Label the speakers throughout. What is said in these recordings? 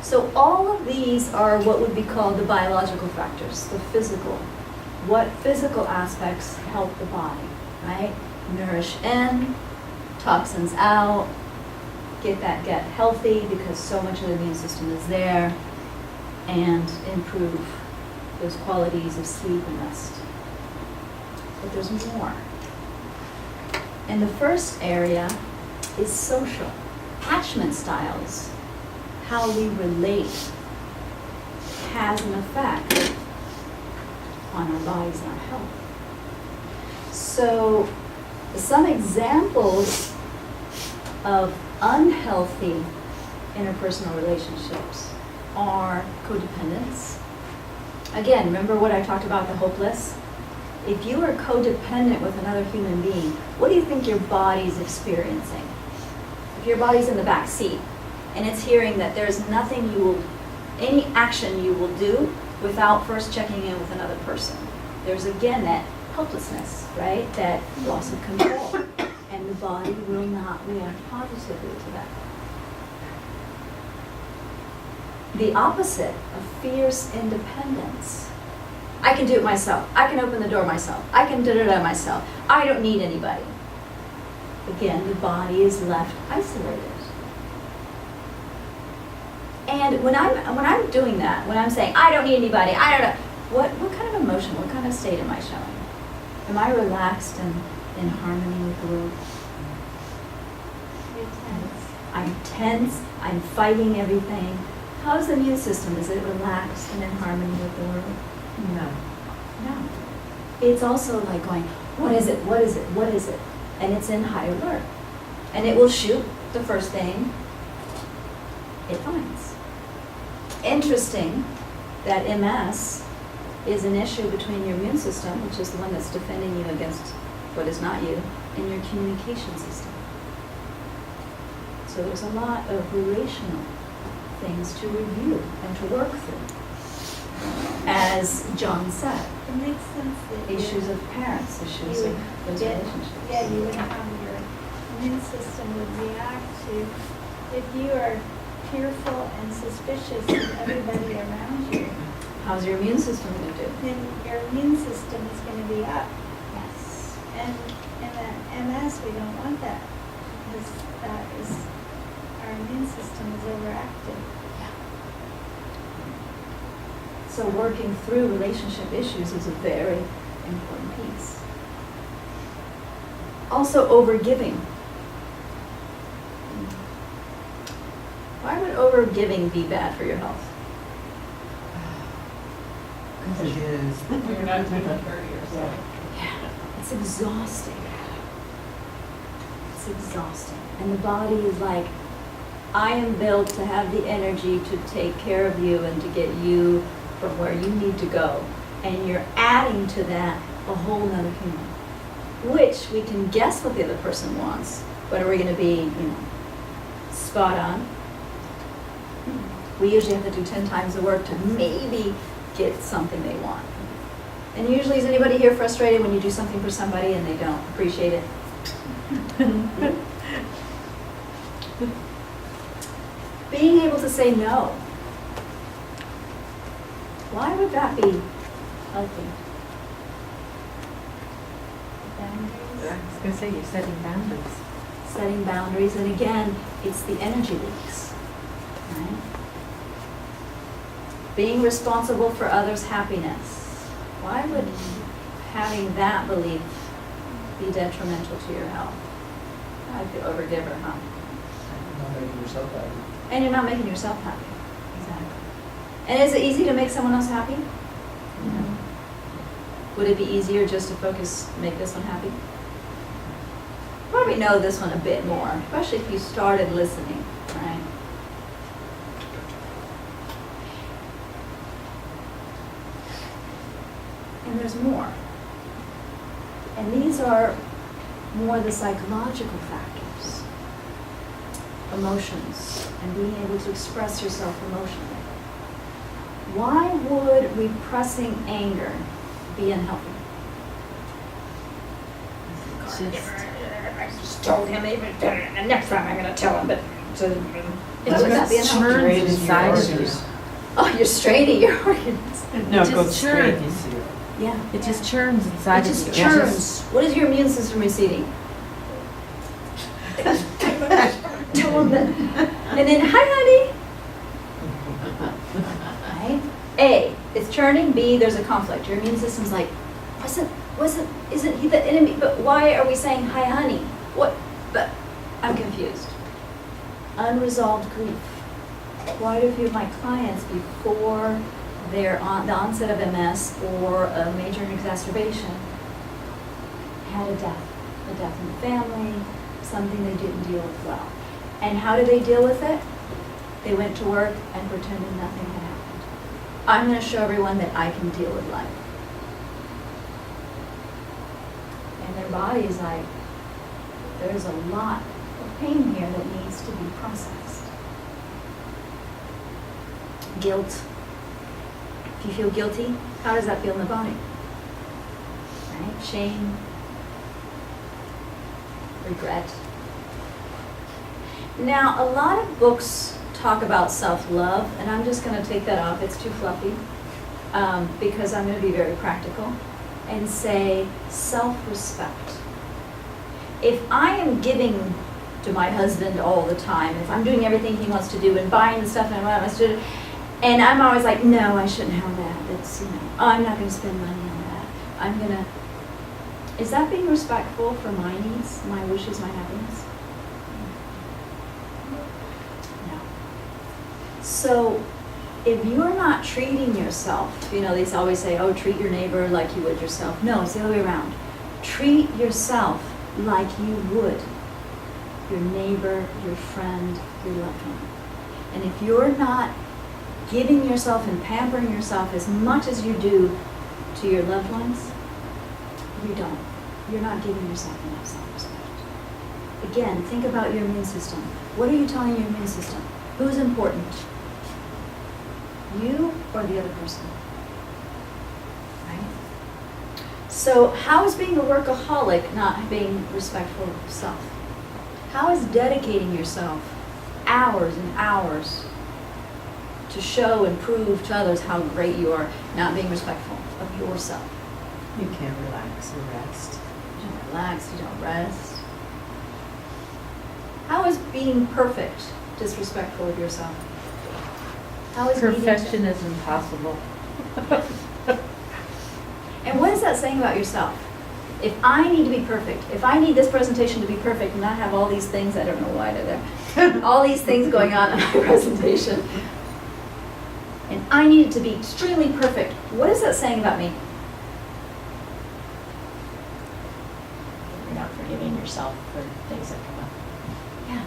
Speaker 1: So all of these are what would be called the biological factors, the physical. What physical aspects help the body, right? Nourish in, toxins out, get that gut healthy because so much of the immune system is there, and improve those qualities of sleep and rest. But there's more. And the first area is social. Attachment styles, how we relate, has an effect on our bodies and our health. So some examples of unhealthy interpersonal relationships are codependence. Again, remember what I talked about, the hopeless? If you are codependent with another human being, what do you think your body's experiencing? If your body's in the back seat and it's hearing that there's nothing any action you will do without first checking in with another person. There's again that helplessness, right? That loss of control. And the body will not react positively to that. The opposite of fierce independence. I can do it myself. I can open the door myself. I can da-da-da myself. I don't need anybody. Again, the body is left isolated. And when I'm doing that, when I'm saying, I don't need anybody, I don't know, what kind of emotion, what kind of state am I showing? Am I relaxed and in harmony with the world?
Speaker 2: You're tense.
Speaker 1: I'm tense, I'm fighting everything. How's the immune system? Is it relaxed and in harmony with the world?
Speaker 3: No.
Speaker 1: No. It's also like going, what is it, what is it, what is it? And it's in high alert. And it will shoot the first thing it finds. Interesting that MS is an issue between your immune system, which is the one that's defending you against what is not you, and your communication system. So there's a lot of relational things to review and to work through. As John said,
Speaker 2: It makes sense that
Speaker 1: issues of parents, issues of those relationships.
Speaker 2: Yeah, you would have your immune system would react to if you are fearful and suspicious of everybody around you.
Speaker 1: How's your immune system going to do?
Speaker 2: Then your immune system is going to be up.
Speaker 1: Yes.
Speaker 2: And in the MS, we don't want that because that is our immune system is overactive.
Speaker 1: So working through relationship issues is a very important piece. Also, overgiving. Why would overgiving be bad for your health?
Speaker 3: Because it is.
Speaker 4: You're not taking care of yourself.
Speaker 1: Yeah, it's exhausting. It's exhausting. And the body is like, I am built to have the energy to take care of you and to get you from where you need to go. And you're adding to that a whole nother human, which we can guess what the other person wants, but are we going to be, spot on? We usually have to do 10 times the work to maybe get something they want. And usually, is anybody here frustrated when you do something for somebody and they don't appreciate it? Being able to say no. Why would that be healthy?
Speaker 2: Boundaries.
Speaker 3: I was going to say, you're setting boundaries.
Speaker 1: Setting boundaries, and again, it's the energy leaks, right? Being responsible for others' happiness. Why would having that belief be detrimental to your health? I'd be overgiver, huh?
Speaker 4: Not making yourself happy.
Speaker 1: And you're not making yourself happy. Exactly. And is it easy to make someone else happy? No. Would it be easier just to make this one happy? Probably know this one a bit more, especially if you started listening, right? And there's more. And these are more the psychological factors. Emotions, and being able to express yourself emotionally. Why would repressing anger be unhealthy?
Speaker 3: It's just,
Speaker 1: I just told him, even the next time I'm going to tell him, but
Speaker 3: It
Speaker 1: Would that be
Speaker 3: just
Speaker 1: enough?
Speaker 3: churns
Speaker 4: Drains your
Speaker 3: inside of you.
Speaker 4: organs.
Speaker 1: Oh, you're straining your organs.
Speaker 4: No,
Speaker 3: It
Speaker 4: it
Speaker 3: just
Speaker 4: goes straight
Speaker 3: churns.
Speaker 4: into you.
Speaker 1: Yeah.
Speaker 3: It just churns inside
Speaker 1: It
Speaker 3: of
Speaker 1: just
Speaker 3: you.
Speaker 1: churns. What is your immune system receiving? Tell them that. And then, hi, honey. Right? A, it's churning. B, there's a conflict. Your immune system's like, isn't he the enemy? But why are we saying hi, honey? What? But I'm confused. Unresolved grief. Quite a few of my clients, before the onset of MS or a major exacerbation, had a death in the family, something they didn't deal with well. And how did they deal with it? They went to work and pretended nothing had happened. I'm going to show everyone that I can deal with life. And their body is like, there's a lot of pain here that needs to be processed. Guilt. If you feel guilty, how does that feel in the body? Right? Shame. Regret. Now, a lot of books talk about self-love, and I'm just going to take that off. It's too fluffy, because I'm going to be very practical and say self-respect. If I am giving to my husband all the time, if I'm doing everything he wants to do and buying the stuff and I want to do, and I'm always like, no, I shouldn't have that. It's, I'm not going to spend money on that. I'm going to, is that being respectful for my needs, my wishes, my happiness? No. So if you're not treating yourself, they always say, oh, treat your neighbor like you would yourself. No, it's the other way around. Treat yourself like you would your neighbor, your friend, your loved one. And if you're not giving yourself and pampering yourself as much as you do to your loved ones, you're not giving yourself enough self-respect. Again, think about your immune system. What are you telling your immune system? Who's important? You or the other person? Right? So how is being a workaholic not being respectful of self? How is dedicating yourself hours and hours to show and prove to others how great you are not being respectful of yourself?
Speaker 3: You can't relax or rest.
Speaker 1: You don't relax, you don't rest. How is being perfect disrespectful of yourself? How is
Speaker 3: Perfection is impossible.
Speaker 1: And what is that saying about yourself? If I need to be perfect, if I need this presentation to be perfect and not have all these things, I don't know why they're there, all these things going on in my presentation, and I need it to be extremely perfect, what is that saying about me?
Speaker 5: You're not forgiving yourself for things that come up.
Speaker 1: Yeah.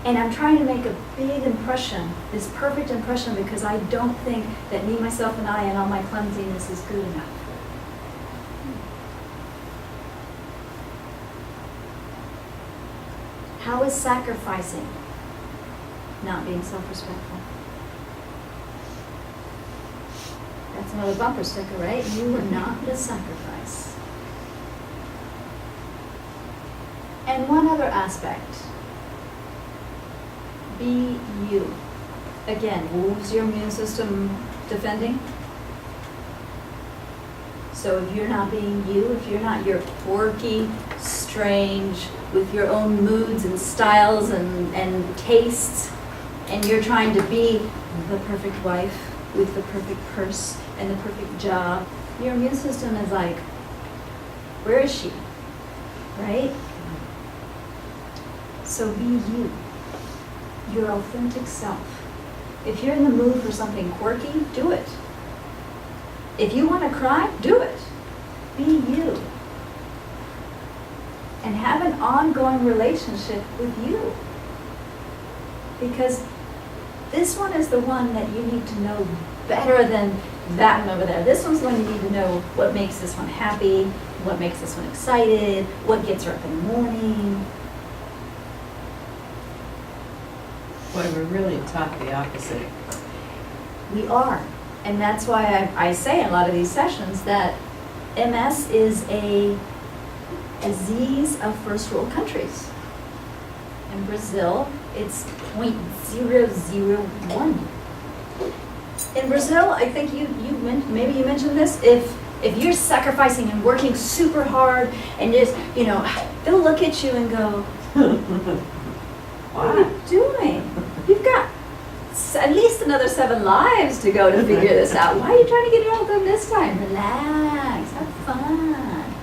Speaker 1: And I'm trying to make a big impression, this perfect impression, because I don't think that me, myself, and I and all my clumsiness is good enough. How is sacrificing not being self-respectful? That's another bumper sticker, right? You are not the sacrifice. And one other aspect. Be you. Again, who's your immune system defending? So if you're not being you, if you're not your quirky, strange, with your own moods and styles and tastes, and you're trying to be the perfect wife with the perfect purse and the perfect job, your immune system is like, where is she? Right? So be you, your authentic self. If you're in the mood for something quirky, do it. If you want to cry, do it. Be you. And have an ongoing relationship with you. Because this one is the one that you need to know better than that one over there. This one's the one you need to know what makes this one happy, what makes this one excited, what gets her up in the morning.
Speaker 3: Boy, we're really taught the opposite.
Speaker 1: We are. And that's why I say in a lot of these sessions that MS is a disease of first world countries. In Brazil, it's 0.001. In Brazil, I think maybe you mentioned this, if you're sacrificing and working super hard and just, they'll look at you and go, what are you doing? You've got at least another 7 lives to go to figure this out. Why are you trying to get it all done this time? Relax, have fun. Right?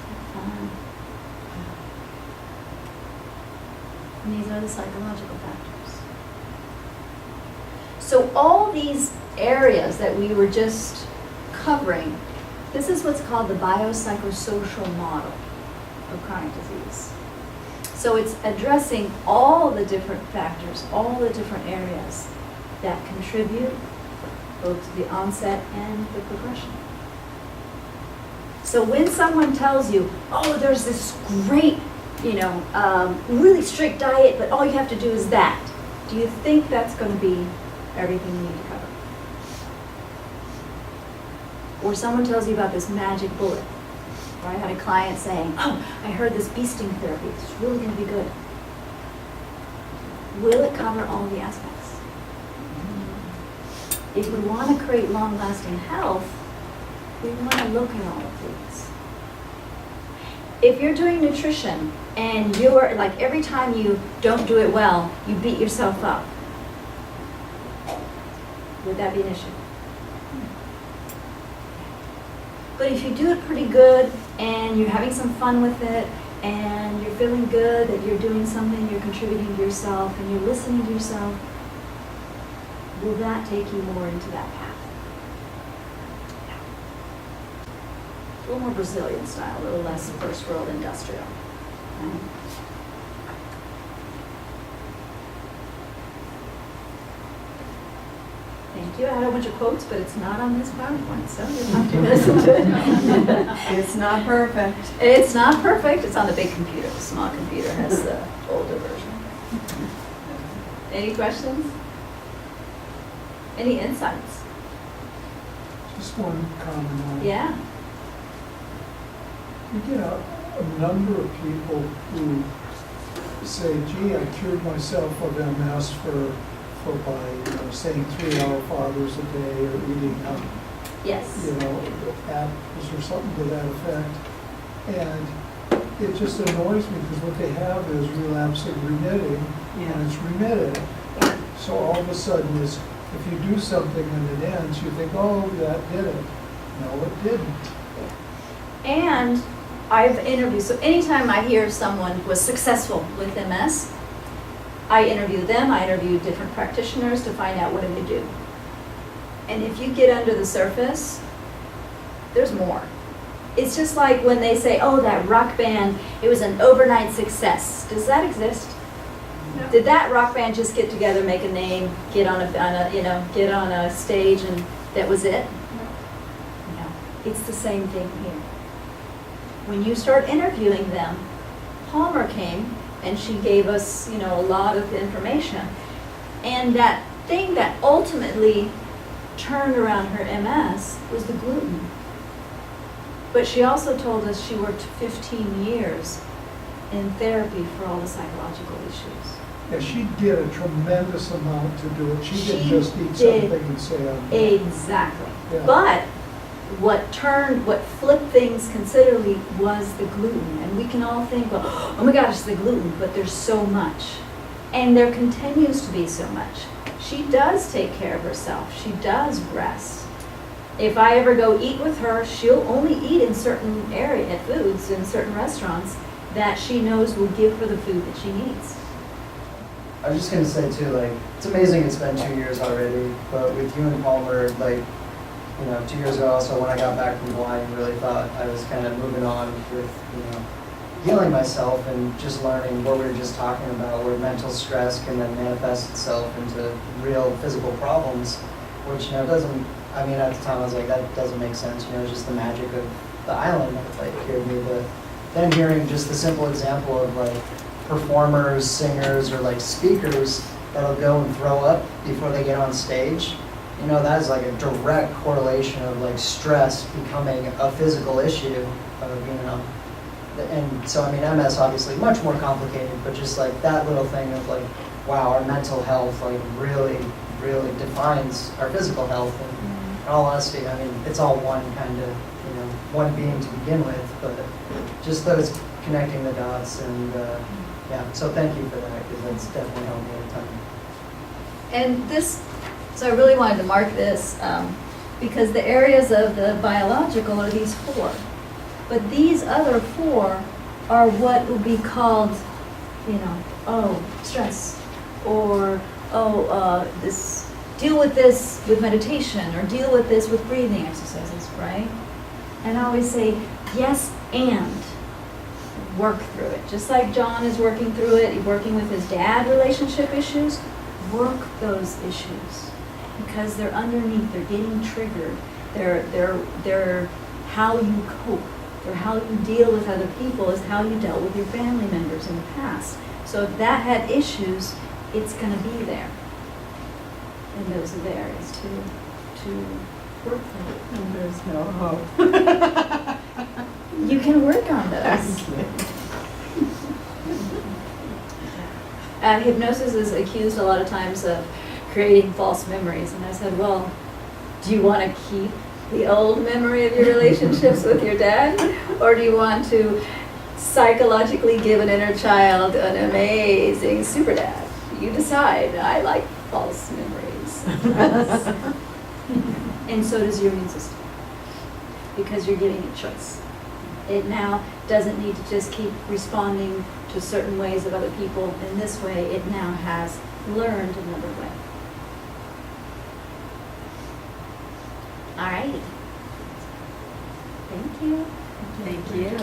Speaker 1: Have fun. And these are the psychological factors. So all these areas that we were just covering, this is what's called the biopsychosocial model of chronic disease. So it's addressing all the different factors, all the different areas that contribute both to the onset and the progression. So when someone tells you, oh, there's this great, really strict diet, but all you have to do is that, do you think that's going to be everything you need to cover? Or someone tells you about this magic bullet. Or I had a client saying, oh, I heard this bee sting therapy, it's really going to be good. Will it cover all the aspects? If we want to create long-lasting health, we want to look at all of these. If you're doing nutrition and you're, like every time you don't do it well, you beat yourself up, would that be an issue? But if you do it pretty good and you're having some fun with it and you're feeling good that you're doing something, you're contributing to yourself and you're listening to yourself, will that take you more into that path? Yeah. A little more Brazilian style, a little less first world industrial. Right? Thank you. I had a bunch of quotes, but it's not on this PowerPoint, so you'll have to listen to it.
Speaker 3: It's not perfect.
Speaker 1: It's not perfect. It's on the big computer. The small computer has the older version. Any questions? Any insights?
Speaker 6: Just one comment on it.
Speaker 1: Yeah.
Speaker 6: We get a number of people who say, gee, I cured myself of MS by saying 3-hour fathers a day or eating
Speaker 1: Yes.
Speaker 6: apples or something to that effect. And it just annoys me because what they have is relapsing remitting, and it's remitted. So all of a sudden, if you do something and it ends, you think, oh, that did it. No, it didn't.
Speaker 1: And I've interviewed, so anytime I hear someone was successful with MS, I interview them, I interview different practitioners to find out what do they do. And if you get under the surface, there's more. It's just like when they say, oh, that rock band, it was an overnight success. Does that exist?
Speaker 2: No.
Speaker 1: Did that rock band just get together, make a name, get on a stage, and that was it? No. It's the same thing here. When you start interviewing them, Palmer came and she gave us, a lot of information. And that thing that ultimately turned around her MS was the gluten. But she also told us she worked 15 years in therapy for all the psychological issues.
Speaker 6: Yeah, she did a tremendous amount to do it. She didn't
Speaker 1: She
Speaker 6: just eat
Speaker 1: did.
Speaker 6: something and say,
Speaker 1: Exactly.
Speaker 6: Yeah.
Speaker 1: But what flipped things considerably was the gluten. And we can all think, well, oh my gosh, it's the gluten, but there's so much. And there continues to be so much. She does take care of herself. She does rest. If I ever go eat with her, she'll only eat in certain foods in certain restaurants that she knows will give her the food that she needs.
Speaker 7: I was just gonna say too, it's amazing it's been 2 years already, but with you and Palmer, 2 years ago also when I got back from Hawaii, I really thought I was kind of moving on with, healing myself and just learning what we were just talking about, where mental stress can then manifest itself into real physical problems, which, doesn't, at the time I was like, that doesn't make sense, it's just the magic of the island that cured me, but then hearing just the simple example of performers, singers, or speakers that'll go and throw up before they get on stage, that is a direct correlation of stress becoming a physical issue of, and so I mean, MS obviously much more complicated, but just like that little thing of like, wow, our mental health like really defines our physical health. And in all honesty, I mean, it's all one kind of, one being to begin with, but just those connecting the dots and, yeah, so thank you for that, because that's definitely helped me a ton.
Speaker 1: And this, so I really wanted to mark this, because the areas of the biological are these 4. But these other 4 are what would be called, stress, or, deal with this with meditation, or deal with this with breathing exercises, right? And I always say, yes, and work through it. Just like John is working through it, working with his dad relationship issues, work those issues. Because they're underneath, they're getting triggered. They're how you cope. They're how you deal with other people is how you dealt with your family members in the past. So if that had issues, it's gonna be there. And those are the areas to work through.
Speaker 3: And there's no hope.
Speaker 1: You can work on those. Hypnosis is accused a lot of times of creating false memories. And I said, well, do you want to keep the old memory of your relationships with your dad? Or do you want to psychologically give an inner child an amazing super dad? You decide. I like false memories. And so does your immune system. Because you're giving it choice. It now doesn't need to just keep responding to certain ways of other people in this way. It now has learned another way. All right. Thank you.
Speaker 3: Thank you.
Speaker 4: Yeah.